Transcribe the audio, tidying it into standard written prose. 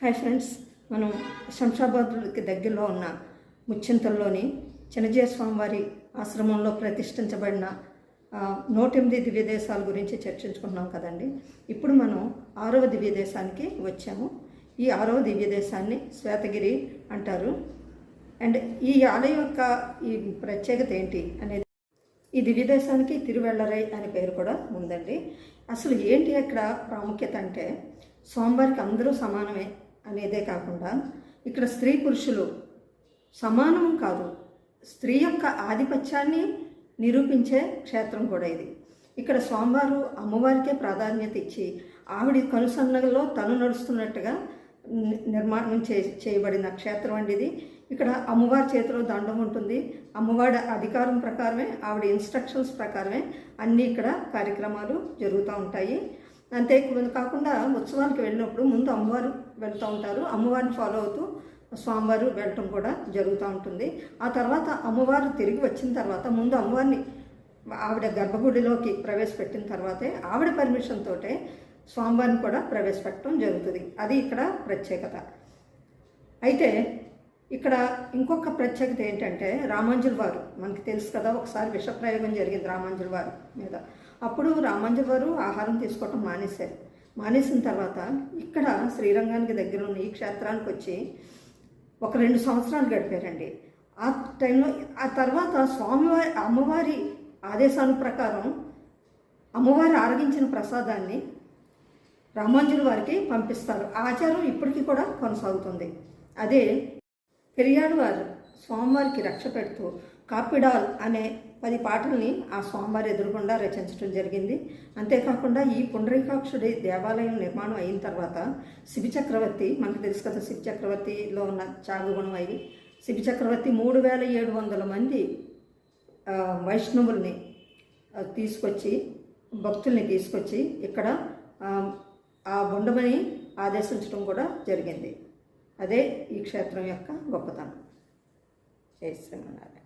Hi friends, మనం శంషాబాద్కి దగ్గరలో ఉన్న ముచ్చింతల్లోని చిన్నజీయ స్వామివారి ఆశ్రమంలో ప్రతిష్ఠించబడిన 108 దివ్యదేశాల గురించి చర్చించుకుంటున్నాం కదండి. ఇప్పుడు మనం 6వ దివ్యదేశానికి వచ్చాము. ఈ 6వ దివ్యదేశాన్ని శ్వేతగిరి అంటారు. అండ్ ఈ ఆలయం యొక్క ఈ ప్రత్యేకత ఏంటి అనేది, ఈ దివ్యదేశానికి తిరువెళ్ళరై అనే పేరు కూడా ఉందండి. అసలు ఏంటి అక్కడ ప్రాముఖ్యత అంటే, స్వామివారికి అందరూ సమానమే అనేదే కాకుండా ఇక్కడ స్త్రీ పురుషులు సమానం కాదు, స్త్రీ యొక్క ఆధిపత్యాన్ని నిరూపించే క్షేత్రం కూడా ఇది. ఇక్కడ స్వామివారు అమ్మవారికే ప్రాధాన్యత ఇచ్చి ఆవిడ కనుసన్నగలో తను నడుస్తున్నట్టుగా నిర్మాణం చేయబడిన క్షేత్రం అండి ఇది. ఇక్కడ అమ్మవారి చేతిలో దండం ఉంటుంది. అమ్మవారి అధికారం ప్రకారమే, ఆవిడ ఇన్స్ట్రక్షన్స్ ప్రకారమే అన్నీ ఇక్కడ కార్యక్రమాలు జరుగుతూ ఉంటాయి. అంతే కాకుండా ఉత్సవాలకు వెళ్ళినప్పుడు ముందు అమ్మవారు వెళ్తూ ఉంటారు, అమ్మవారిని ఫాలో అవుతూ స్వామివారు వెళ్ళటం కూడా జరుగుతూ ఉంటుంది. ఆ తర్వాత అమ్మవారు తిరిగి వచ్చిన తర్వాత ముందు అమ్మవారిని ఆవిడ గర్భగుడిలోకి ప్రవేశపెట్టిన తర్వాతే ఆవిడ పర్మిషన్ తోటే స్వామివారిని కూడా ప్రవేశపెట్టడం జరుగుతుంది. అది ఇక్కడ ప్రత్యేకత. అయితే ఇక్కడ ఇంకొక ప్రత్యేకత ఏంటంటే, రామాంజుల వారు మనకి తెలుసు కదా, ఒకసారి విషప్రయోగం జరిగింది రామాంజుల వారి మీద. అప్పుడు రామాంజుల వారు ఆహారం తీసుకోవటం మానేసిన తర్వాత ఇక్కడ శ్రీరంగానికి దగ్గర ఉన్న ఈ క్షేత్రానికి వచ్చి ఒక 2 సంవత్సరాలు గడిపారండి. ఆ టైంలో ఆ తర్వాత అమ్మవారి ఆదేశాల ప్రకారం అమ్మవారి ఆరగించిన ప్రసాదాన్ని రామాంజుల వారికి పంపిస్తారు. ఆచారం ఇప్పటికీ కూడా కొనసాగుతుంది. అదే పెరియాడు వారు స్వామివారికి రక్ష పెడుతూ కాపిడాల్ అనే 10 పాటల్ని ఆ స్వామివారి ఎదురుగుండా రచించడం జరిగింది. అంతేకాకుండా ఈ పుండరీకాక్షుడి దేవాలయం నిర్మాణం అయిన తర్వాత శిబి చక్రవర్తి, మనకు తెలుసు కదా శిబి చక్రవర్తిలో ఉన్న చాగుగుణం అయి, శిబి చక్రవర్తి 3700 మంది వైష్ణవుల్ని తీసుకొచ్చి, భక్తుల్ని తీసుకొచ్చి ఇక్కడ ఉండమని ఆదేశించడం కూడా జరిగింది. అదే ఈ క్షేత్రం యొక్క గొప్పతనం. జై శ్రీమన్నారాయణ.